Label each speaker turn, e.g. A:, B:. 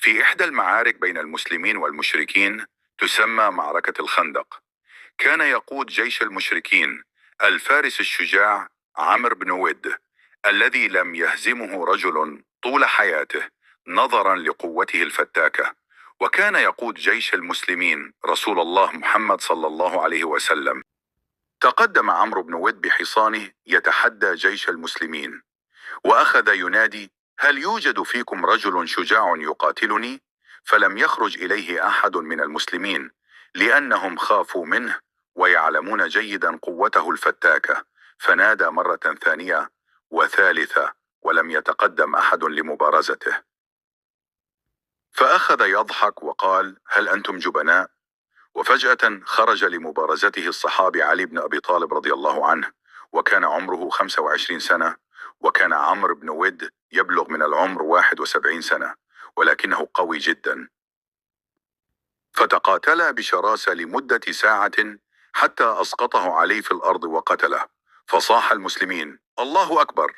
A: في إحدى المعارك بين المسلمين والمشركين تسمى معركة الخندق، كان يقود جيش المشركين الفارس الشجاع عمرو بن ود، الذي لم يهزمه رجل طول حياته نظرا لقوته الفتاكة. وكان يقود جيش المسلمين رسول الله محمد صلى الله عليه وسلم. تقدم عمرو بن ود بحصانه يتحدى جيش المسلمين، وأخذ ينادي: هل يوجد فيكم رجل شجاع يقاتلني؟ فلم يخرج إليه أحد من المسلمين، لأنهم خافوا منه ويعلمون جيدا قوته الفتاكة. فنادى مرة ثانية وثالثة، ولم يتقدم أحد لمبارزته. فأخذ يضحك وقال: هل أنتم جبناء؟ وفجأة خرج لمبارزته الصحابي علي بن أبي طالب رضي الله عنه، وكان عمره 25 سنة، وكان عمرو بن ود يبلغ من العمر 71 سنة، ولكنه قوي جدا. فتقاتلا بشراسة لمدة ساعة حتى أسقطه علي في الأرض وقتله. فصاح المسلمين: الله أكبر!